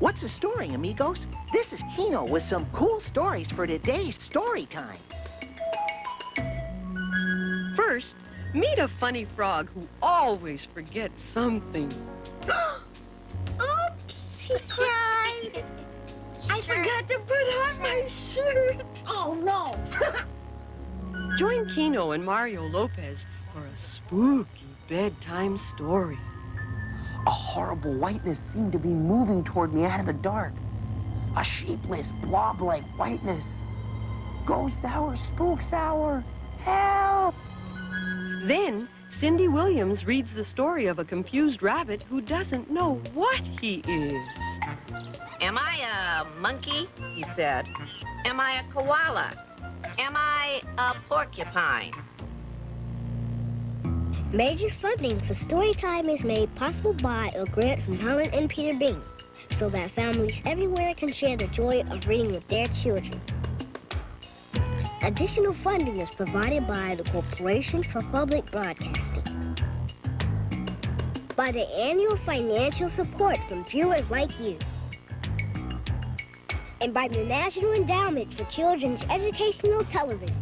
What's the story, amigos? This is Kino with some cool stories for today's story time. First, meet a funny frog who always forgets something. Oops, he cried. I forgot to put on my shirt. Oh, no. Join Kino and Mario Lopez for a spooky bedtime story. A horrible whiteness seemed to be moving toward me out of the dark. A shapeless, blob-like whiteness. Ghost hour, spooks hour, help! Then, Cindy Williams reads the story of a confused rabbit who doesn't know what he is. Am I a monkey? He said. Am I a koala? Am I a porcupine? Major funding for Storytime is made possible by a grant from Helen and Peter Bing, so that families everywhere can share the joy of reading with their children. Additional funding is provided by the Corporation for Public Broadcasting, by the annual financial support from viewers like you, and by the National Endowment for Children's Educational Television.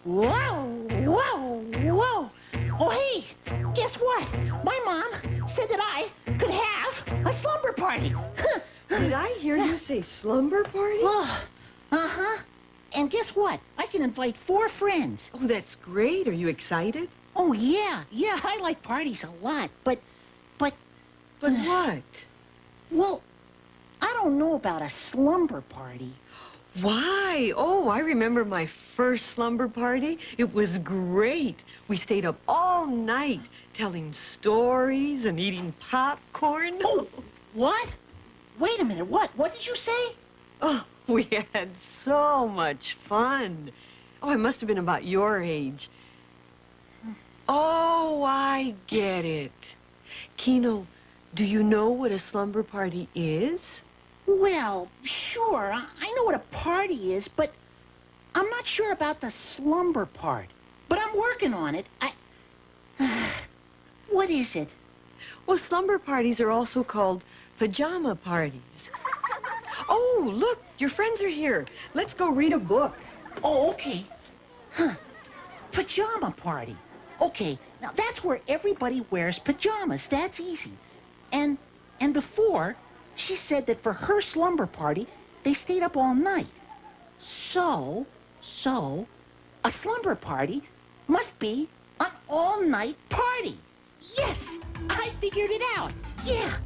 Whoa. Oh, hey, guess what? My mom said that I could have a slumber party. Did I hear you say slumber party? Uh-huh. And guess what? I can invite 4 friends. Oh, that's great. Are you excited? Oh, yeah, I like parties a lot, but... But what? Well, I don't know about a slumber party. Why? Oh, I remember my first slumber party. It was great. We stayed up all night telling stories and eating popcorn. Oh, what? Wait a minute, what? What did you say? Oh, we had so much fun. Oh, I must have been about your age. Oh, I get it. Kino, do you know what a slumber party is? Well, sure, I know what a party is, but I'm not sure about the slumber part. But I'm working on it. What is it? Well, slumber parties are also called pajama parties. Oh, look, your friends are here. Let's go read a book. Oh, okay. Pajama party. Okay, now that's where everybody wears pajamas. That's easy. And before, she said that for her slumber party, they stayed up all night. So, a slumber party must be an all-night party. Yes, I figured it out. Yeah.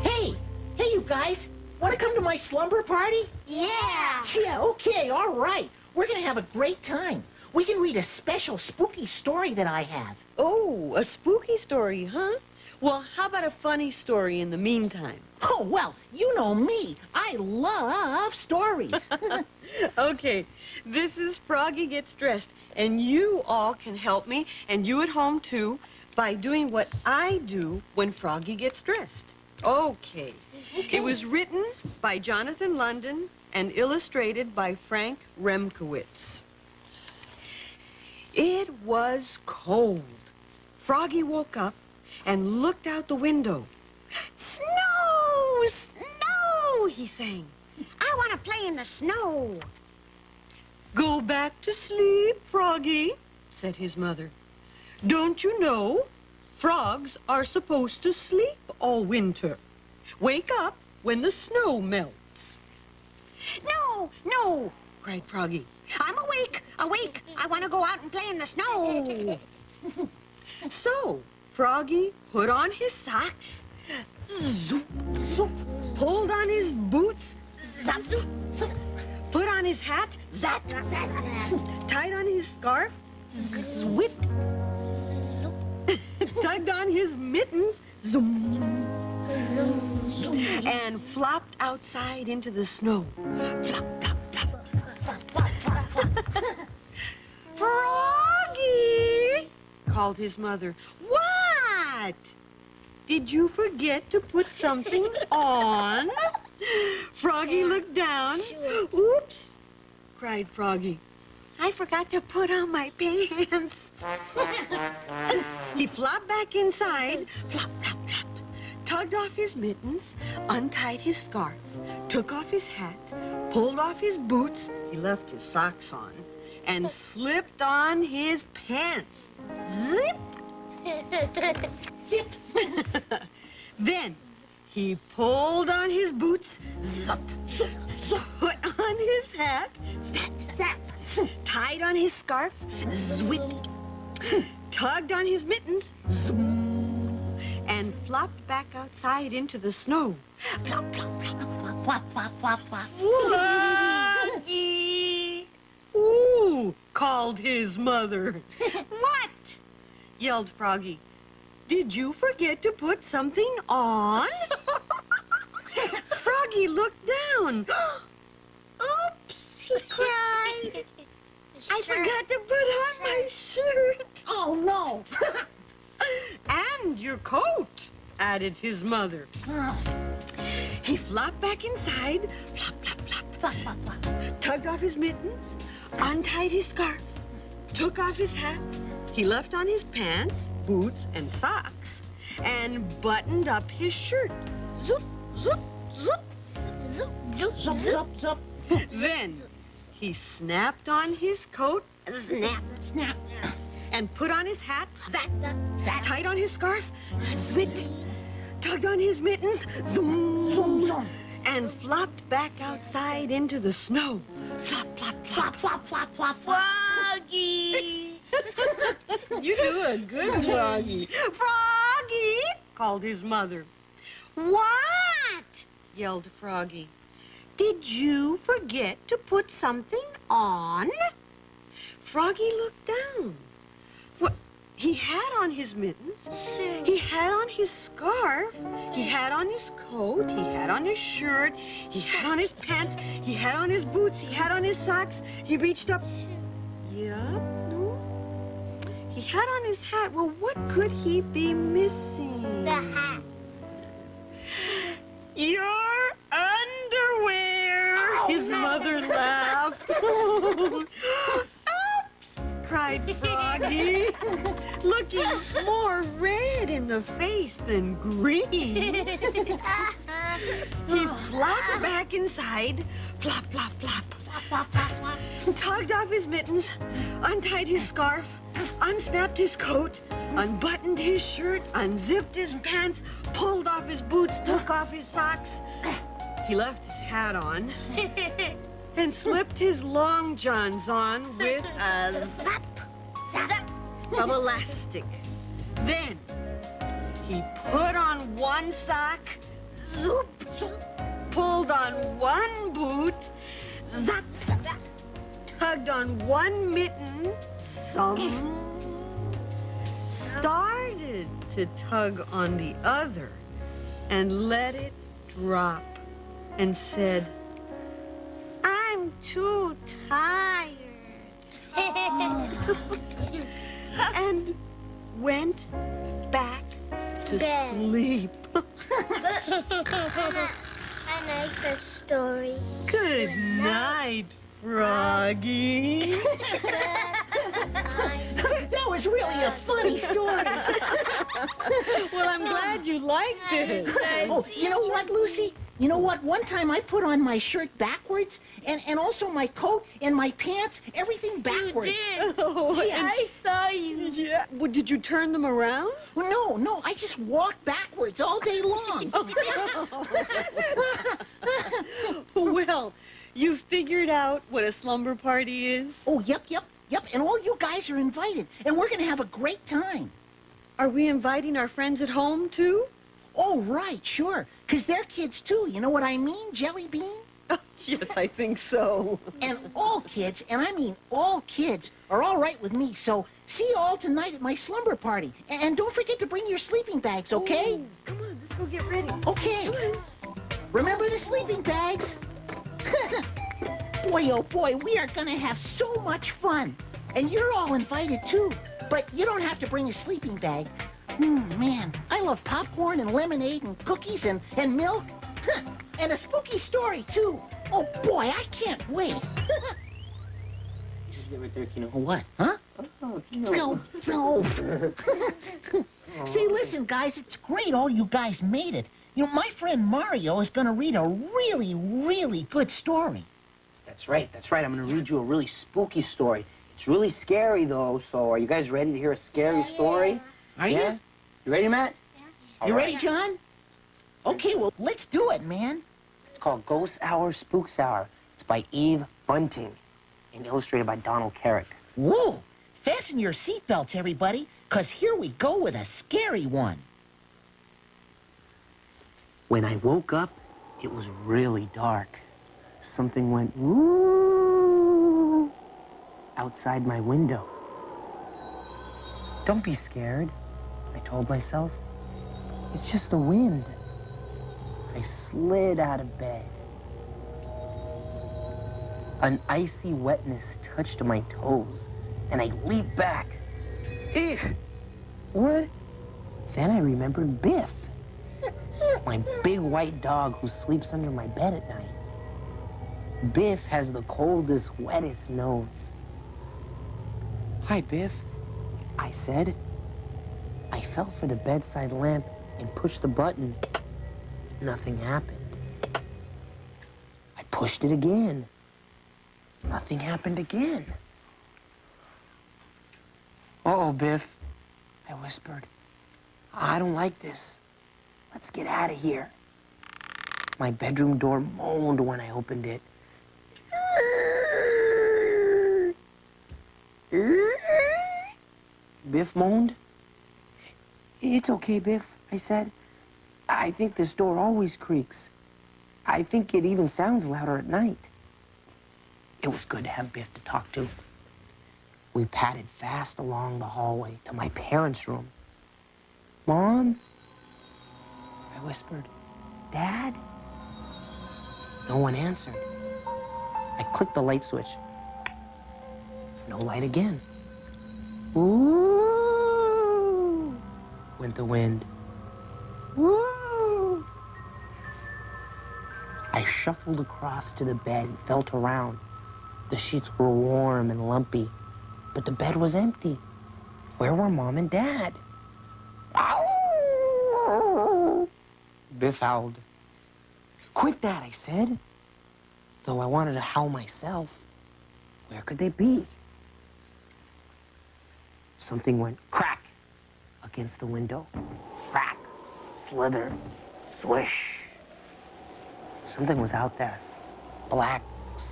Hey, you guys, want to come to my slumber party? Yeah! Yeah, okay, all right. We're going to have a great time. We can read a special spooky story that I have. Oh, a spooky story, huh? Well, how about a funny story in the meantime? Oh, well, you know me. I love stories. Okay, this is Froggy Gets Dressed, and you all can help me, and you at home, too, by doing what I do when Froggy gets dressed. Okay. It was written by Jonathan London and illustrated by Frank Remkowitz. It was cold. Froggy woke up and looked out the window. Snow! Snow! He sang. I want to play in the snow. Go back to sleep, Froggy, said his mother. Don't you know? Frogs are supposed to sleep all winter. Wake up when the snow melts. No, cried Froggy. I'm awake. I want to go out and play in the snow. So, Froggy put on his socks, zoop, zoop, pulled on his boots, zap, zoop, zoop, put on his hat, zap, zap, tied on his scarf, zwip, zoop. tugged on his mittens, zoom, and flopped outside into the snow. Flop, flop, flop. Froggy, called his mother. What? Did you forget to put something on? Froggy looked down. Oops, cried Froggy. I forgot to put on my pants. He flopped back inside, flop, flop, flop, tugged off his mittens, untied his scarf, took off his hat, pulled off his boots, he left his socks on, and slipped on his pants. Zip! Zip. Then he pulled on his boots, zup, put on his hat, zap, zap, tied on his scarf, zwit, tugged on his mittens, zoom, and flopped back outside into the snow. Plop, plop, plop, plop, plop, plop, plop, plop. Froggy! Ooh, called his mother. What? Yelled Froggy. Did you forget to put something on? Froggy looked down. Oops, he cried. I forgot to put on my shirt. Oh, no. And your coat, added his mother. He flopped back inside, flop, flop, flop, flop, flop, flop, tugged off his mittens, untied his scarf, took off his hat. He left on his pants, boots, and socks, and buttoned up his shirt. Zoop, zoop, zoop. Zoop, zoop, zoop, zoop, zoop. Then he snapped on his coat, snap, snap, and put on his hat, zap, zap, tied on his scarf, zwit, tugged on his mittens, zoom, zoom, zoom, and flopped back outside into the snow. Flop, flop, flop, flop, flop, flop, flop. Froggy. You do a good Froggy. Froggy, called his mother. What? Yelled Froggy. Did you forget to put something on? Froggy looked down. What? He had on his mittens. He had on his scarf. He had on his coat. He had on his shirt. He had on his pants. He had on his boots. He had on his socks. He reached up. Yup, no. He had on his hat. Well, what could he be missing? The hat. Your underwear! Oh, His no. mother laughed. Oops! Cried Froggy, looking more red in the face than green. He flopped back inside, flop, flop, flop, flop, flop, flop, flop, tugged off his mittens, untied his scarf, unsnapped his coat, unbuttoned his shirt, unzipped his pants, pulled off his boots, took off his socks. He left his hat on and slipped his long johns on with a zap, zap of elastic. Then he put on one sock, zoop, zoop, pulled on one boot, zap, zap, tugged on one mitten, started to tug on the other and let it drop and said, I'm too tired. And went back to Bed. sleep. I like the story. Good night, Froggy. That was really a funny story. Well, I'm glad you liked it. Oh, you know what, Lucy? You know what? One time I put on my shirt backwards, and also my coat and my pants, everything backwards. Oh, I saw you. yeah. Well, did you turn them around? Well, no, I just walked backwards all day long. Well, you figured out what a slumber party is? Oh, yep, and all you guys are invited, and we're going to have a great time. Are we inviting our friends at home, too? Oh, right, sure, because they're kids, too. You know what I mean, Jelly Bean? Yes, I think so. And all kids, and I mean all kids, are all right with me, so See you all tonight at my slumber party. And don't forget to bring your sleeping bags, okay? Ooh, come on, let's go get ready. Okay. Remember the sleeping bags? Boy, oh boy, we are gonna have so much fun. And you're all invited too. But you don't have to bring a sleeping bag. Man, I love popcorn and lemonade and cookies and milk. And a spooky story too. Oh boy, I can't wait. Get right there, Kino. What? Huh? Oh, Kino. No. See, listen, guys, it's great all you guys made it. You know, my friend Mario is going to read a really, really good story. That's right. I'm going to read you a really spooky story. It's really scary, though, so are you guys ready to hear a scary story? Are yeah? you? You ready, Matt? You ready, John? Okay, well, let's do it, man. It's called Ghost Hour, Spooks Hour. It's by Eve Bunting and illustrated by Donald Carrick. Whoa! Fasten your seatbelts, everybody, because here we go with a scary one. When I woke up, it was really dark. Something went woo outside my window. Don't be scared, I told myself. It's just the wind. I slid out of bed. An icy wetness touched my toes, and I leaped back. Eek! What? Then I remembered Biff, my big white dog who sleeps under my bed at night. Biff has the coldest, wettest nose. Hi, Biff, I said. I felt for the bedside lamp and pushed the button. Nothing happened. I pushed it again. Nothing happened again. Uh-oh, Biff, I whispered. I don't like this. Let's get out of here. My bedroom door moaned when I opened it. Biff moaned. It's okay, Biff, I said. I think this door always creaks. I think it even sounds louder at night. It was good to have Biff to talk to. We padded fast along the hallway to my parents' room. Mom? I whispered. Dad? No one answered. I clicked the light switch. No light again. Ooh, went the wind. Woo! I shuffled across to the bed and felt around. The sheets were warm and lumpy, but the bed was empty. Where were Mom and Dad? Ow! Biff howled. Quit that, I said. Though I wanted to howl myself. Where could they be? Something went crack against the window. Crack, slither, swish. Something was out there. Black,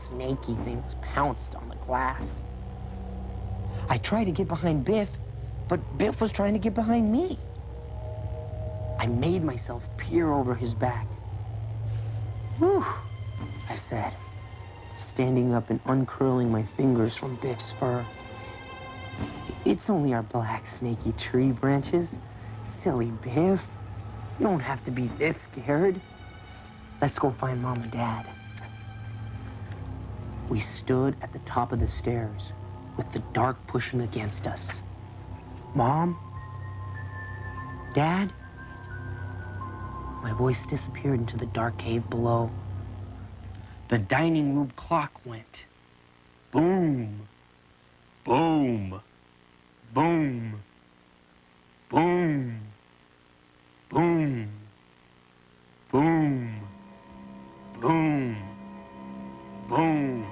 snaky things pounced on the glass. I tried to get behind Biff, but Biff was trying to get behind me. I made myself peer over his back. Whew, I said, standing up and uncurling my fingers from Biff's fur. It's only our black, snaky tree branches. Silly Biff. You don't have to be this scared. Let's go find Mom and Dad. We stood at the top of the stairs with the dark pushing against us. Mom? Dad? My voice disappeared into the dark cave below. The dining room clock went. Boom. Boom. Boom. Boom. Boom. Boom. Boom. Boom. Boom.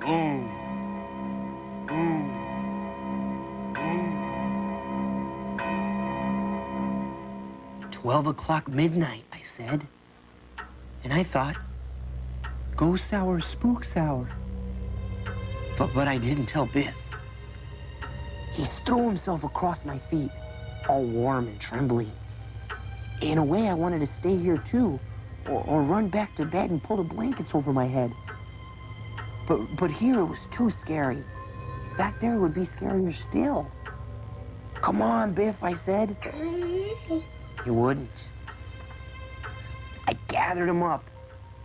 Boom. Boom. 12 o'clock midnight, I said. And I thought, ghost hour, spooks hour. But I didn't tell Biff. He threw himself across my feet, all warm and trembly. In a way, I wanted to stay here too, or run back to bed and pull the blankets over my head. But here it was too scary. back there would be scarier still. Come on, Biff, I said. He wouldn't. I gathered him up,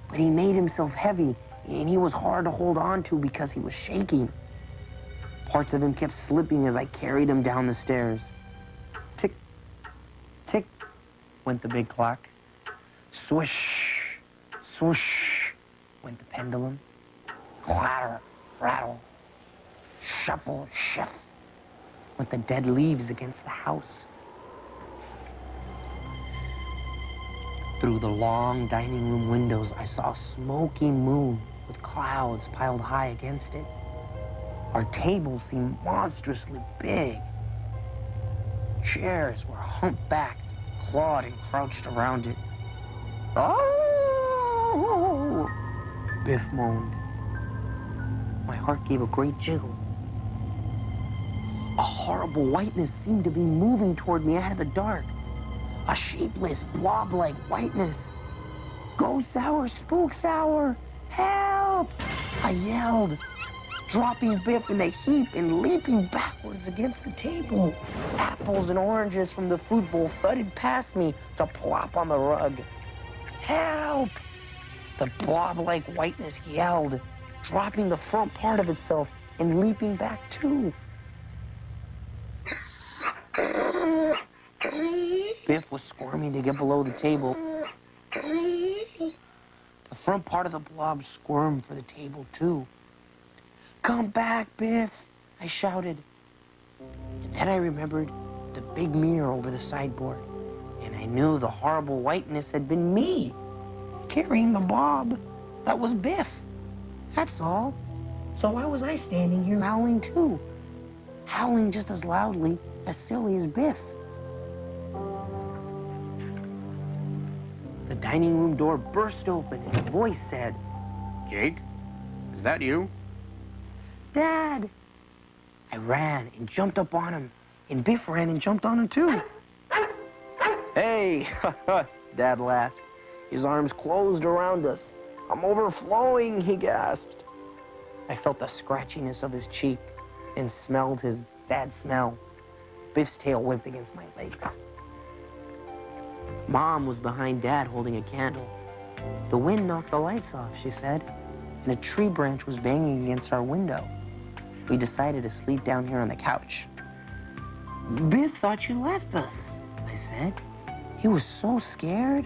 but he made himself heavy, and he was hard to hold on to because he was shaking. Parts of him kept slipping as I carried him down the stairs. Tick, tick, went the big clock. Swish, swoosh, went the pendulum. Clatter, rattle, shuffle, shift, went the dead leaves against the house. Through the long dining room windows, I saw a smoking moon with clouds piled high against it. Our table seemed monstrously big. Chairs were humped back, clawed and crouched around it. Oh! Biff moaned. My heart gave a great jiggle. A horrible whiteness seemed to be moving toward me out of the dark. A shapeless, blob-like whiteness. Ghost hour, spook hour, help! I yelled, dropping Biff in a heap and leaping backwards against the table. Apples and oranges from the fruit bowl thudded past me to plop on the rug. Help! The blob-like whiteness yelled, dropping the front part of itself and leaping back too. Biff was squirming to get below the table. The front part of the blob squirmed for the table too. Come back, Biff, I shouted. And then I remembered the big mirror over the sideboard, and I knew the horrible whiteness had been me, carrying the blob. That was Biff. That's all. So why was I standing here howling too? Howling just as loudly, as silly as Biff. The dining room door burst open and a voice said, Jake, is that you? Dad! I ran and jumped up on him, and Biff ran and jumped on him too. Hey, Dad laughed. His arms closed around us. I'm overflowing, he gasped. I felt the scratchiness of his cheek and smelled his bad smell. Biff's tail whipped against my legs. Mom was behind Dad holding a candle. The wind knocked the lights off, she said, and a tree branch was banging against our window. We decided to sleep down here on the couch. Biff thought you left us, I said. He was so scared.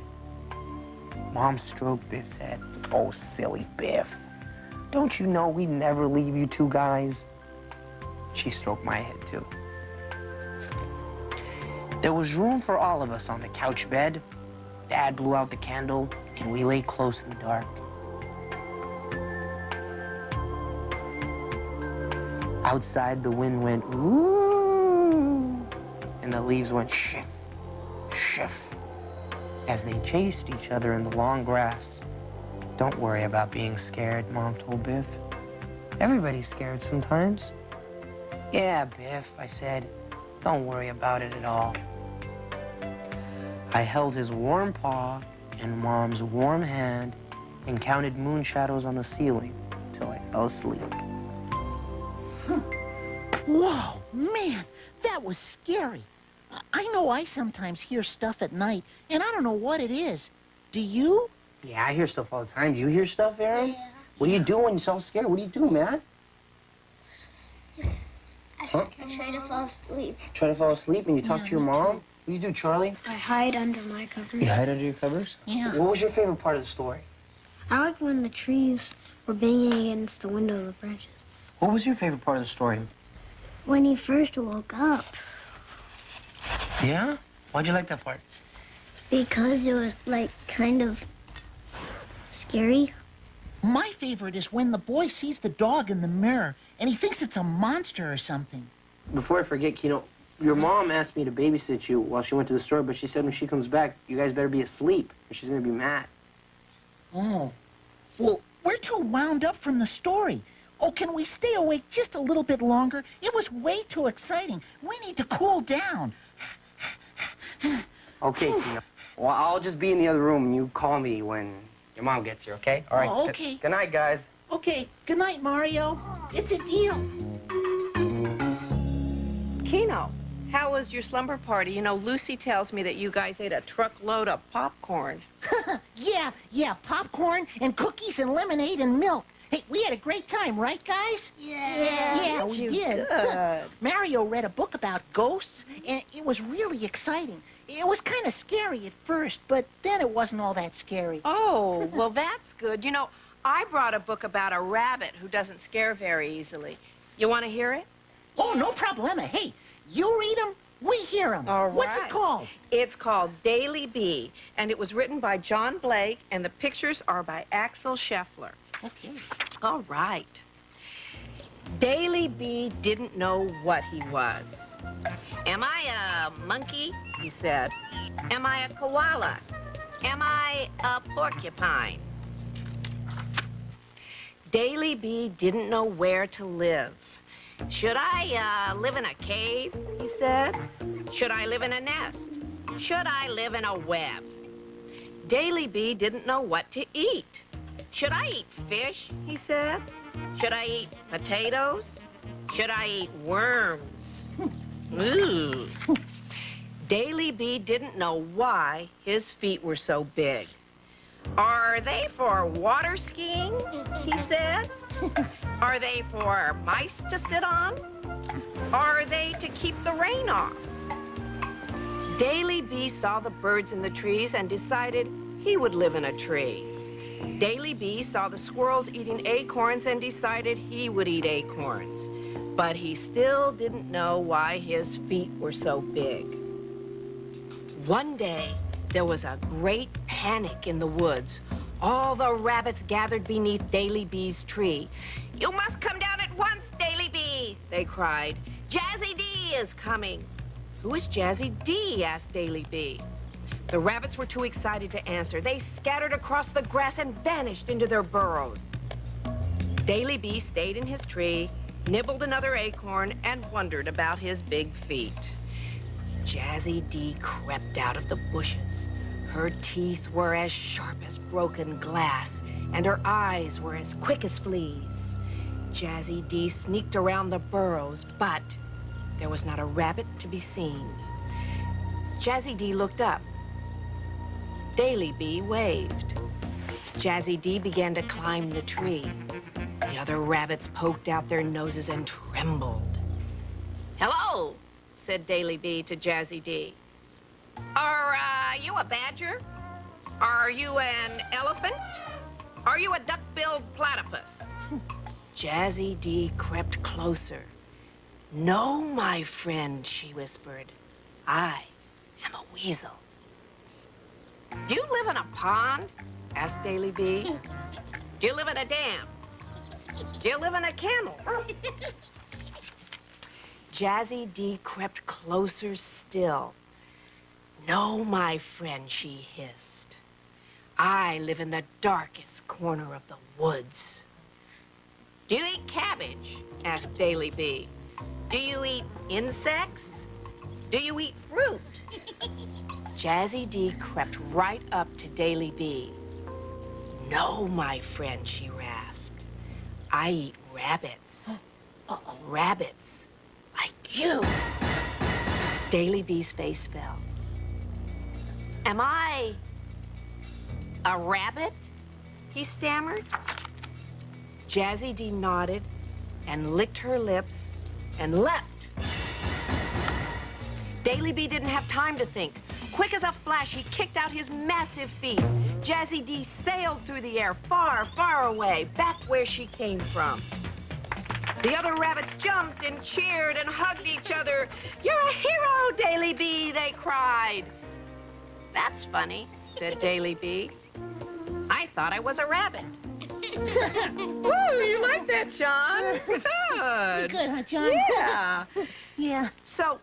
Mom stroked Biff's head. Oh, silly Biff. Don't you know we'd never leave you two guys? She stroked my head, too. There was room for all of us on the couch bed. Dad blew out the candle, and we lay close in the dark. Outside, the wind went, woo, and the leaves went shift, shift, as they chased each other in the long grass. Don't worry about being scared, Mom told Biff. Everybody's scared sometimes. Yeah, Biff, I said. Don't worry about it at all. I held his warm paw in Mom's warm hand and counted moon shadows on the ceiling till I fell asleep. Whoa, man, that was scary. I know I sometimes hear stuff at night, and I don't know what it is. Do you? Yeah, I hear stuff all the time. Do you hear stuff, Aaron? Yeah. What do you do when you're so scared? What do you do, man? I try to fall asleep. Try to fall asleep and you talk to your mom? What do you do, Charlie? I hide under my covers. You hide under your covers? Yeah. What was your favorite part of the story? I like when the trees were banging against the window of the branches. What was your favorite part of the story? When he first woke up. Yeah? Why'd you like that part? Because it was, like, kind of scary. My favorite is when the boy sees the dog in the mirror, and he thinks it's a monster or something. Before I forget, Kino, your mom asked me to babysit you while she went to the store, but she said when she comes back, you guys better be asleep, or she's going to be mad. Oh. Well, we're too wound up from the story. Oh, can we stay awake just a little bit longer? It was way too exciting. We need to cool down. Okay, Kino. Well, I'll just be in the other room, and you call me when your mom gets here, okay? All right. Oh, okay. Good night, guys. Okay, good night, Mario. It's a deal. Kino, how was your slumber party? You know, Lucy tells me that you guys ate a truckload of popcorn. Yeah, popcorn and cookies and lemonade and milk. Hey, we had a great time, right, guys? Yeah, we did. Good. Mario read a book about ghosts, and it was really exciting. It was kind of scary at first, but then it wasn't all that scary. Oh, well, that's good. You know, I brought a book about a rabbit who doesn't scare very easily. You want to hear it? Oh, no problema. Hey, you read them, we hear them. All What's right. it called? It's called Daley B, and it was written by John Blake, and the pictures are by Axel Scheffler. Okay. All right. Daley B didn't know what he was. Am I a monkey? He said. Am I a koala? Am I a porcupine? Daley B didn't know where to live. Should I live in a cave? He said. Should I live in a nest? Should I live in a web? Daley B didn't know what to eat. Should I eat fish? He said. Should I eat potatoes? Should I eat worms? Ooh. Daley B didn't know why his feet were so big. Are they for water skiing? He said. Are they for mice to sit on? Are they to keep the rain off? Daley B saw the birds in the trees and decided he would live in a tree. Daley B saw the squirrels eating acorns and decided he would eat acorns. But he still didn't know why his feet were so big. One day, there was a great panic in the woods. All the rabbits gathered beneath Daley B's tree. "You must come down at once, Daley B," they cried. "Jazzy D is coming." "Who is Jazzy D?" asked Daley B. The rabbits were too excited to answer. They scattered across the grass and vanished into their burrows. Daley B stayed in his tree, nibbled another acorn, and wondered about his big feet. Jazzy D crept out of the bushes. Her teeth were as sharp as broken glass, and her eyes were as quick as fleas. Jazzy D sneaked around the burrows, but there was not a rabbit to be seen. Jazzy D looked up. Daley B waved. Jazzy D began to climb the tree. The other rabbits poked out their noses and trembled. "Hello," said Daley B to Jazzy D. Are you a badger? Are you an elephant? Are you a duck-billed platypus?" Jazzy D crept closer. "No, my friend," she whispered. "I am a weasel." "Do you live in a pond?" asked Daley B. "Do you live in a dam? Do you live in a kennel?" Jazzy D crept closer still. "No, my friend," she hissed. "I live in the darkest corner of the woods." "Do you eat cabbage?" asked Daley B. "Do you eat insects? Do you eat fruit?" Jazzy D crept right up to Daley B. "No, my friend," she rasped. "I eat rabbits. Rabbits like you." Daley B's face fell. "Am I a rabbit?" he stammered. Jazzy D nodded and licked her lips and leapt. Daley B didn't have time to think. Quick as a flash, he kicked out his massive feet. Jazzy D sailed through the air far, far away, back where she came from. The other rabbits jumped and cheered and hugged each other. "You're a hero, Daley B," they cried. "That's funny," said Daley B. "I thought I was a rabbit." Ooh, you like that, John? Good. Good, huh, John? Yeah. Yeah. So,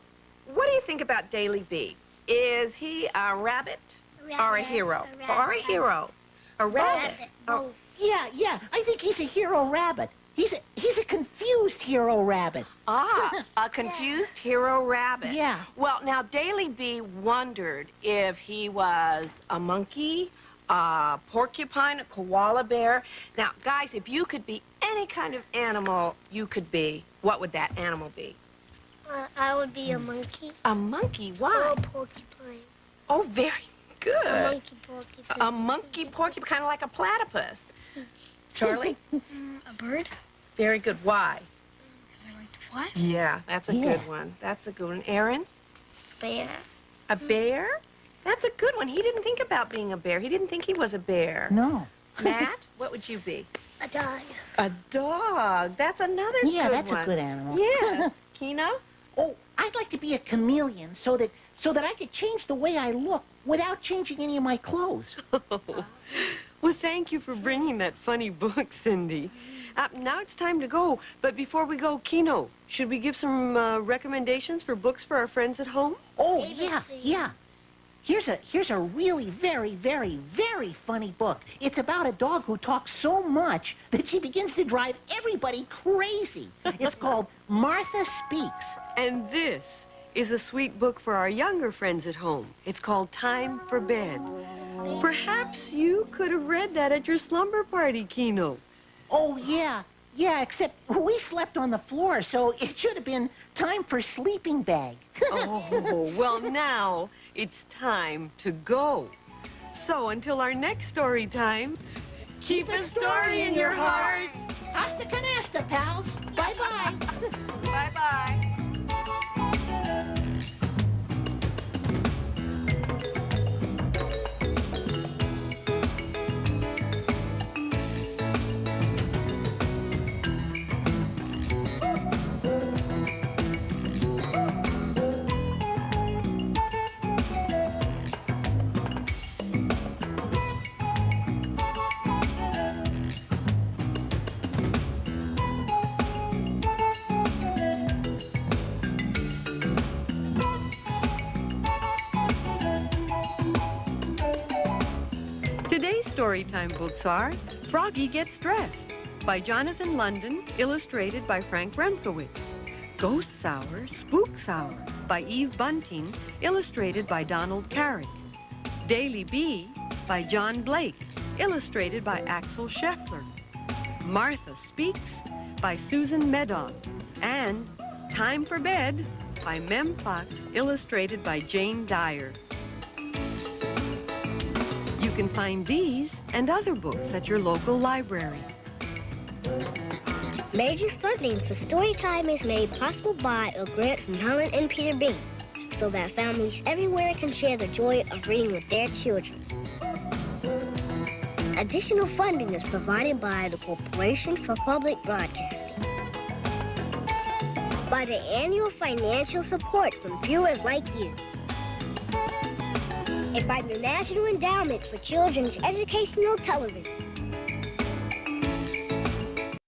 what do you think about Daley B? Is he a rabbit or a hero? Or a hero? A rabbit? Oh, Yeah, I think he's a hero rabbit. He's a confused hero rabbit. a confused hero rabbit. Yeah. Well, now, Daley B wondered if he was a monkey, a porcupine, a koala bear. Now, guys, if you could be any kind of animal you could be, what would that animal be? I would be a monkey. A monkey? Or Why? a porcupine. Oh, very good. A monkey porcupine. A monkey porcupine, kind of like a platypus. Charlie? A bird? Very good. Why? Because I like to fly. Yeah, that's a Yeah. good one. That's a good one. Aaron? Bear. A bear? That's a good one. He didn't think about being a bear. He didn't think he was a bear. No. Matt, what would you be? A dog. A dog. That's another Yeah, good that's one. a good animal. Yeah. Kino? Oh, I'd like to be a chameleon so that I could change the way I look without changing any of my clothes. Well, thank you for bringing that funny book, Cindy. Now it's time to go. But before we go, Kino, should we give some recommendations for books for our friends at home? Oh, ABC. yeah. Here's a really very, very, very funny book. It's about a dog who talks so much that she begins to drive everybody crazy. It's called Martha Speaks. And this is a sweet book for our younger friends at home. It's called Time for Bed. Perhaps you could have read that at your slumber party, Kino. Oh, yeah, except we slept on the floor, so it should have been Time for Sleeping Bag. Oh, well, now it's time to go. So until our next story time, keep a story in your heart. Hasta canasta, pals. Bye-bye. Bye-bye. Today's Storytime books are Froggy Gets Dressed by Jonathan London, illustrated by Frank Remkowitz. Ghost Hour, Spook Hour by Eve Bunting, illustrated by Donald Carrick. Daley B by John Blake, illustrated by Axel Scheffler. Martha Speaks by Susan Meddon. And Time for Bed by Mem Fox, illustrated by Jane Dyer. You can find these and other books at your local library. Major funding for Storytime is made possible by a grant from Helen and Peter B, so that families everywhere can share the joy of reading with their children. Additional funding is provided by the Corporation for Public Broadcasting, by the annual financial support from viewers like you, and by the National Endowment for Children's Educational Television.